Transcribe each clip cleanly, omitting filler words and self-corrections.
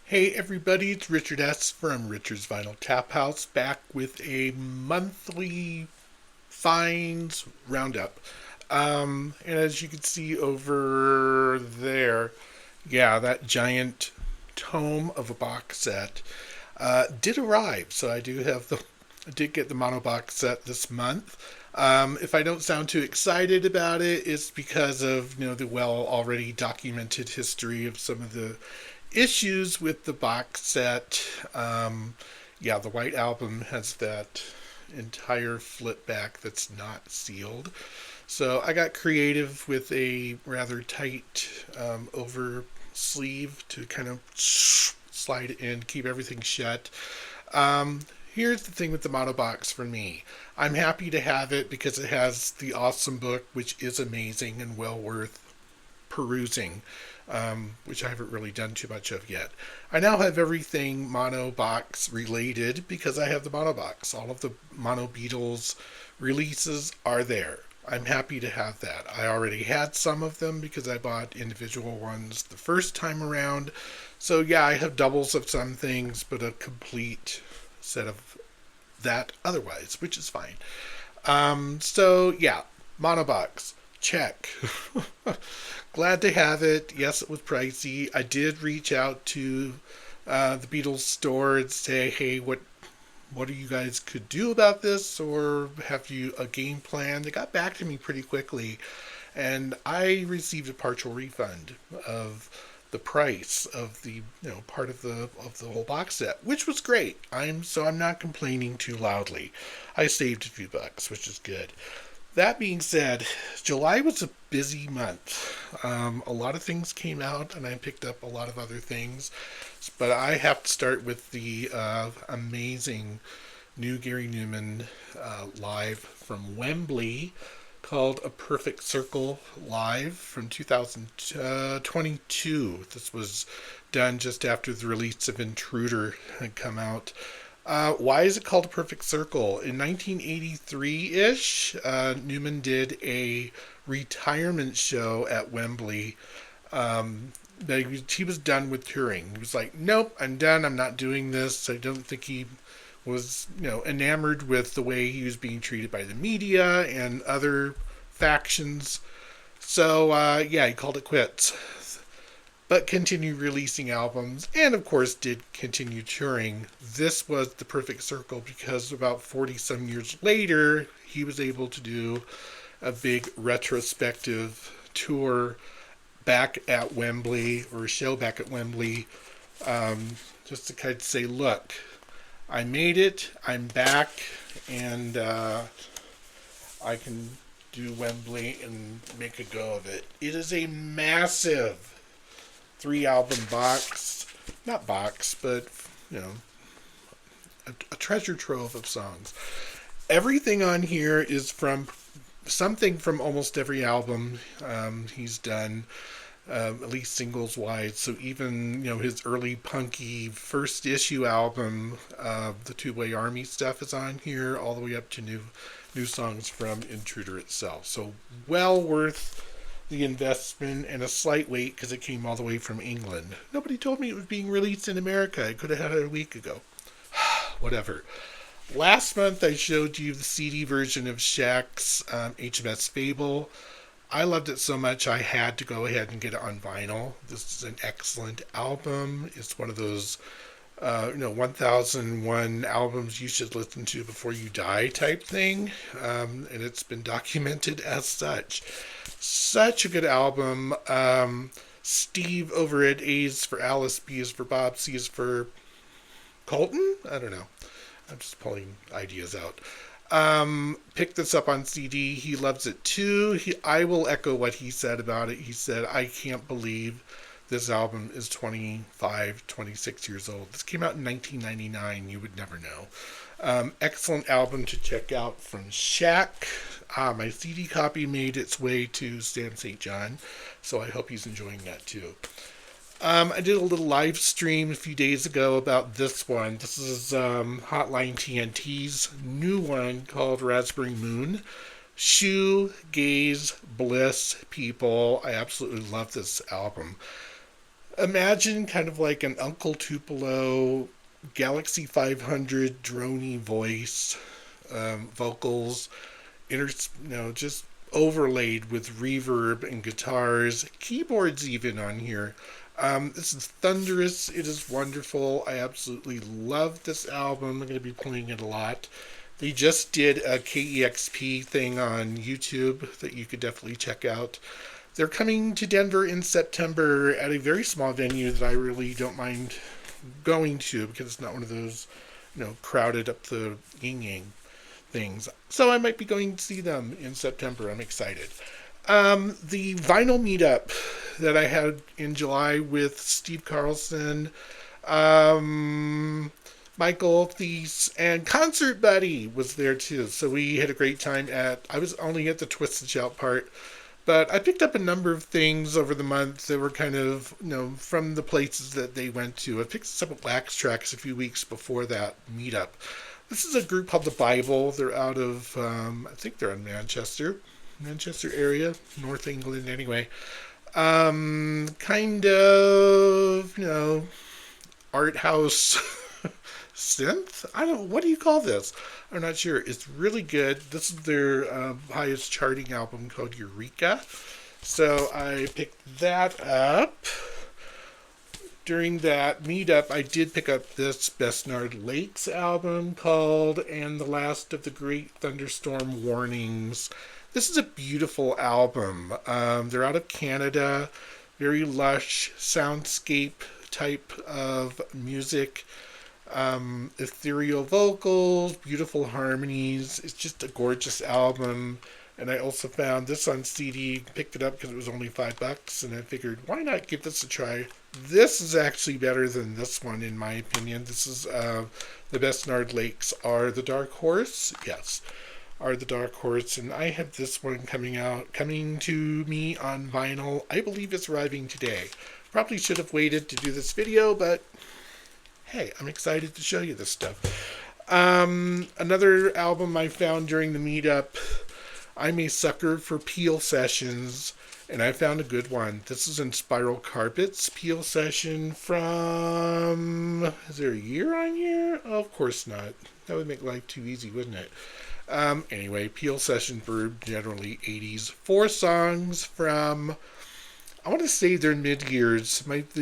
Hey everybody, it's Richard S. from Richard's Vinyl Tap House, back with a monthly finds roundup. And as you can see over there, yeah, that giant tome of a box set did arrive. So I did get the mono box set this month. If I don't sound too excited about it, it's because of the well already documented history of some of the issues with the box set. Yeah, the White Album has that entire flip back that's not sealed. So I got creative with a rather tight over sleeve to kind of slide it in, keep everything shut. Um, Here's the thing with the mono box for me. I'm happy to have it because it has the awesome book, which is amazing and well worth perusing, which I haven't really done too much of yet. I now have everything mono box related because I have the mono box. All of the mono Beatles releases are there. I'm happy to have that. I already had some of them because I bought individual ones the first time around. So yeah, I have doubles of some things, but a complete set of that otherwise, which is fine. So yeah, monobox, check. Glad to have it. Yes, it was pricey. I did reach out to the Beatles store and say, hey, what do you guys could do about this, or have you a game plan? They got back to me pretty quickly, and I received a partial refund of the price of the part of the whole box set, which was great. I'm not complaining too loudly. I saved a few bucks, which is good. That being said, July was a busy month. A lot of things came out, and I picked up a lot of other things. But I have to start with the amazing new Gary Numan live from Wembley called A Perfect Circle Live from 2022. This was done just after the release of Intruder had come out. Why is it called A Perfect Circle? In 1983-ish, Numan did a retirement show at Wembley. He was done with touring. He was like, nope, I'm done. I'm not doing this. I don't think he was, enamored with the way he was being treated by the media and other factions. So, yeah, he called it quits. But continued releasing albums and, of course, did continue touring. This was the perfect circle because about 40 some years later, he was able to do a big retrospective tour back at Wembley, or a show back at Wembley, just to kind of say, look, I made it, I'm back, and I can do Wembley and make a go of it. It is a massive 3 album box, not box, but a treasure trove of songs. Everything on here is from something from almost every album he's done, at least singles wise. So even his early punky first issue album, the Two Way Army stuff is on here, all the way up to new songs from Intruder itself. So well worth the investment, and a slight wait because it came all the way from England. Nobody told me it was being released in America. I could have had it a week ago. Whatever. Last month I showed you the CD version of Shaq's HMS Fable. I loved it so much I had to go ahead and get it on vinyl. This is an excellent album. It's one of those 1001 albums you should listen to before you die type thing. And it's been documented as such. Such a good album. Steve over at A is for Alice, B is for Bob, C is for Colton? I don't know. I'm just pulling ideas out. Picked this up on CD. He loves it too. I will echo what he said about it. He said, I can't believe this album is 25, 26 years old. This came out in 1999. You would never know. Excellent album to check out from Shaq. My CD copy made its way to Stan St. John, so I hope he's enjoying that too. I did a little live stream a few days ago about this one. This is Hotline TNT's new one called Raspberry Moon. Shoegaze bliss, people. I absolutely love this album. Imagine kind of like an Uncle Tupelo Galaxy 500 droney voice, vocals, just overlaid with reverb and guitars, keyboards even on here. This is thunderous. It is wonderful. I absolutely love this album. I'm going to be playing it a lot. They just did a KEXP thing on YouTube that you could definitely check out. They're coming to Denver in September at a very small venue that I really don't mind going to because it's not one of those, crowded up the yin yang things. So I might be going to see them in September. I'm excited. The vinyl meetup that I had in July with Steve Carlson, Michael Thies, and Concert Buddy was there too. So we had a great time I was only at the TwistAndShout part, but I picked up a number of things over the month that were kind of, from the places that they went to. I picked up Wax Tracks a few weeks before that meetup. This is a group called The Bible. They're out of, I think they're in Manchester area, North England anyway. Kind of, art house synth? I don't know. What do you call this? I'm not sure. It's really good. This is their highest charting album called Eureka. So I picked that up. During that meetup, I did pick up this Besnard Lakes album called And the Last of the Great Thunderstorm Warnings. This is a beautiful album. They're out of Canada. Very lush soundscape type of music. Ethereal vocals, beautiful harmonies. It's just a gorgeous album. And I also found this on CD, picked it up because it was only $5, and I figured, why not give this a try? This is actually better than this one, in my opinion. This is the Besnard Lakes Are the Dark Horse. Yes, Are the Dark Horse. And I have this one coming to me on vinyl. I believe it's arriving today. Probably should have waited to do this video, but hey, I'm excited to show you this stuff. Another album I found during the meetup, I'm a sucker for Peel Sessions, and I found a good one. This is in Spiral Carpets Peel Session from, is there a year on here? Oh, of course not. That would make life too easy, wouldn't it? Anyway, Peel Session for generally 80s. 4 songs from, I want to say they're mid-years. Some of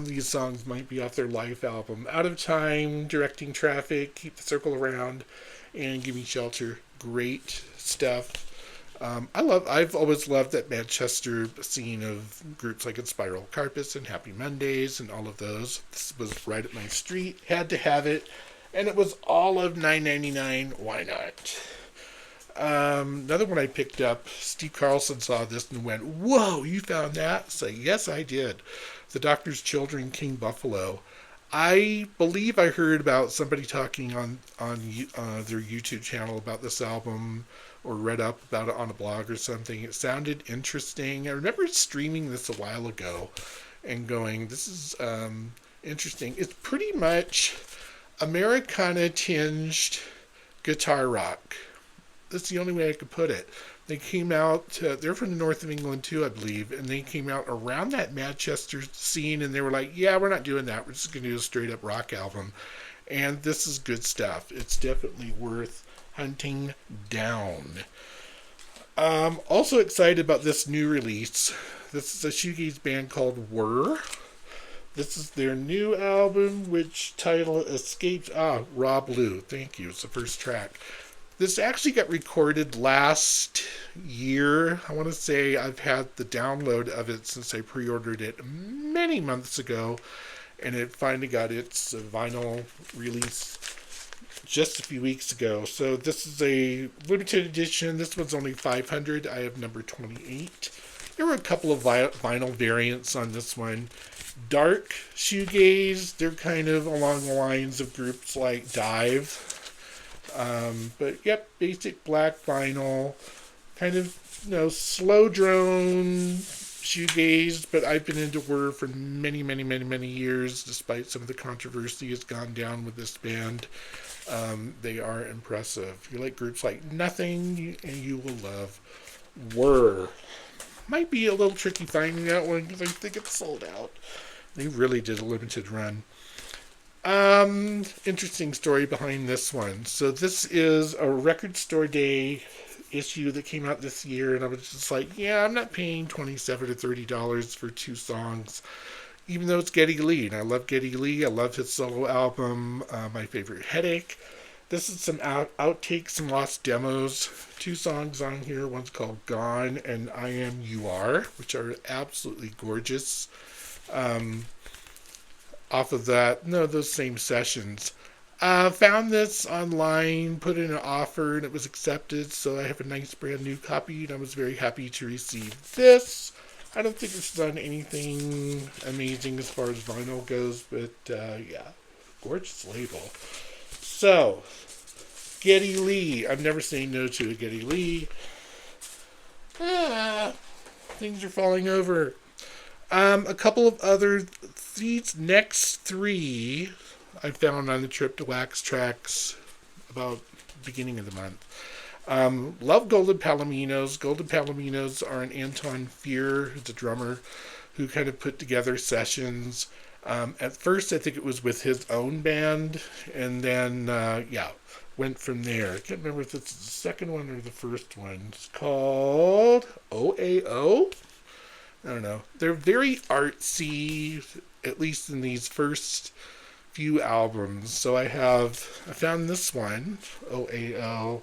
these songs might be off their live album. Out of Time, Directing Traffic, Keep the Circle Around, and Give Me Shelter. Great stuff. I've always loved that Manchester scene of groups like Spiral Carpets and Happy Mondays and all of those. This was right up my street. Had to have it. And it was all of $9.99. Why not? Another one I picked up, Steve Carlson saw this and went, "Whoa, you found that?" So yes, I did. The Doctor's Children, King Buffalo. I believe I heard about somebody talking on their YouTube channel about this album, or read up about it on a blog or something. It sounded interesting. I remember streaming this a while ago and going, this is interesting. It's pretty much Americana tinged guitar rock. That's the only way I could put it. They came out, they're from the north of England too, I believe, and they came out around that Manchester scene, and they were like, yeah, we're not doing that. We're just going to do a straight up rock album. And this is good stuff. It's definitely worth hunting down. Also excited about this new release. This is a shoegaze band called Whirr. This is their new album, which title escapes. Raw Blue. Thank you. It's the first track. This actually got recorded last year. I want to say I've had the download of it since I pre-ordered it many months ago, and it finally got its vinyl release just a few weeks ago. So this is a limited edition. This one's only 500. I have number 28. There were a couple of vinyl variants on this one. Dark shoegaze. They're kind of along the lines of groups like Dive. But yep, basic black vinyl, kind of, slow drone shoegaze, but I've been into Whirr for many, many, many, many years, despite some of the controversy has gone down with this band. They are impressive. If you like groups like Nothing, you will love Whirr. Might be a little tricky finding that one because I think it's sold out. They really did a limited run. Interesting story behind this one. So this is a Record Store Day issue that came out this year, and I was just like, yeah, I'm not paying $27 to $30 for two songs, even though it's Geddy Lee, and I love Geddy Lee. I love his solo album, My Favorite Headache. This is some outtakes, some lost demos. Two songs on here. One's called Gone and I Am You Are, which are absolutely gorgeous. Um, Off of that, no, those same sessions. Found this online, put in an offer, and it was accepted. So I have a nice brand new copy, and I was very happy to receive this. I don't think it's done anything amazing as far as vinyl goes, but yeah, gorgeous label. So, Geddy Lee. I'm never saying no to a Geddy Lee. Things are falling over. A couple of other, these next three I found on the trip to Wax Tracks about beginning of the month. Love Golden Palominos. Golden Palominos are an Anton Fear, who's a drummer, who kind of put together sessions. At first, I think it was with his own band, and then, went from there. I can't remember if it's the second one or the first one. It's called OAO. I don't know. They're very artsy, at least in these first few albums. So I found this one, OAO,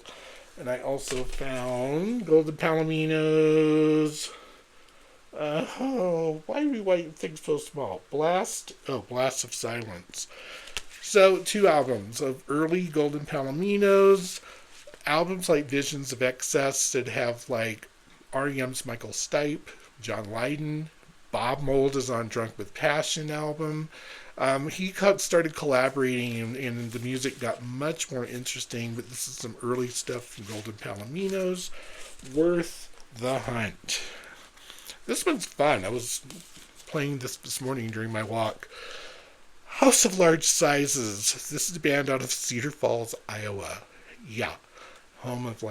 and I also found Golden Palominos. Why do we write things so small? Blast of Silence. So, two albums of early Golden Palominos, albums like Visions of Excess that have like REM's Michael Stipe, John Lydon, Bob Mould is on Drunk with Passion album. He started collaborating and the music got much more interesting, but this is some early stuff from Golden Palominos. Worth the hunt. This one's fun. I was playing this morning during my walk. House of Large Sizes. This is a band out of Cedar Falls, Iowa. Yeah. Home of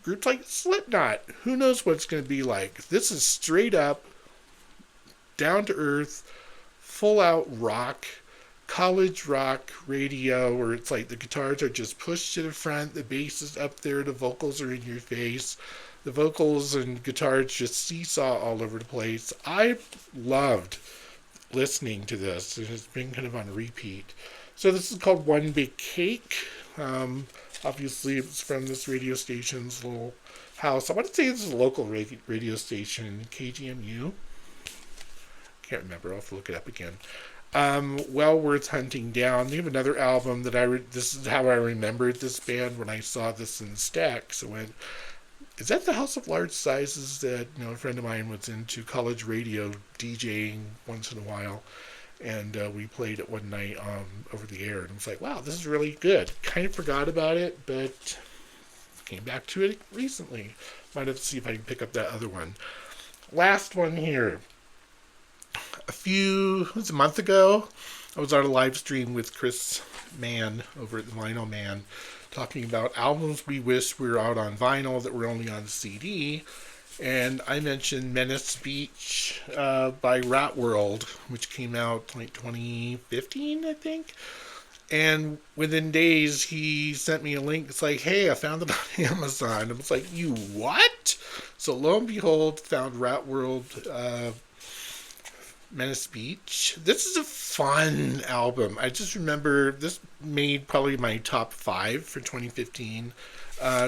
groups like Slipknot. Who knows what it's going to be like. This is straight up, down to earth, full out rock, college rock radio, where it's like the guitars are just pushed to the front, the bass is up there, the vocals are in your face. The vocals and guitars just seesaw all over the place. I loved listening to this. It has been kind of on repeat. So this is called One Big Cake. Obviously, it's from this radio station's little house. I want to say this is a local radio station, KGMU. Can't remember. I'll have to look it up again. Well worth hunting down. They have another album that this is how I remembered this band when I saw this in the stacks. I went, is that the House of Large Sizes that, a friend of mine was into college radio DJing once in a while, and we played it one night over the air, and I was like, wow, this is really good. Kind of forgot about it, but came back to it recently. Might have to see if I can pick up that other one. Last one here. It was a month ago, I was on a live stream with Chris Mann over at the Vinyl Man, talking about albums we wish we were out on vinyl that were only on CD. And I mentioned Menace Beach by Rat World, which came out like 2015, I think. And within days, he sent me a link. It's like, hey, I found it on Amazon. I was like, you what? So lo and behold, found Rat World Menace Beach. This is a fun album. I just remember this made probably my top 5 for 2015.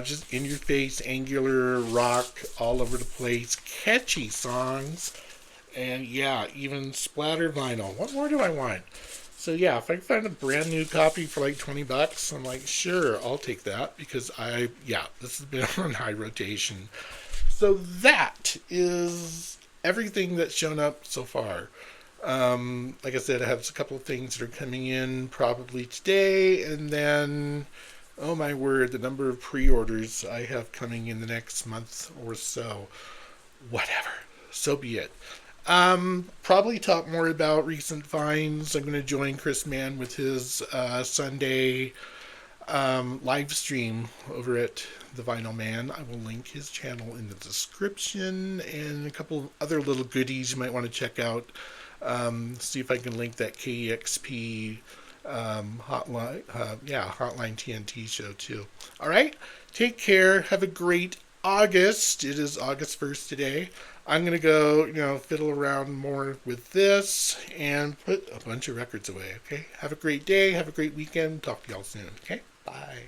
Just in your face, angular rock all over the place, catchy songs, and yeah, even splatter vinyl. What more do I want? So yeah, if I can find a brand new copy for like $20, I'm like, sure, I'll take that, because this has been on high rotation. So that is everything that's shown up so far. Like I said, I have a couple of things that are coming in probably today, and then, oh my word, the number of pre-orders I have coming in the next month or so. Whatever. So be it. Probably talk more about recent finds. I'm going to join Chris Mann with his Sunday live stream over at the Vinyl Man. I will link his channel in the description, and a couple of other little goodies you might want to check out. See if I can link that KEXP Hotline TNT show too. All right, take care. Have a great August. It is August 1st today. I'm gonna go, fiddle around more with this and put a bunch of records away. Okay. Have a great day. Have a great weekend. Talk to y'all soon. Okay. Bye.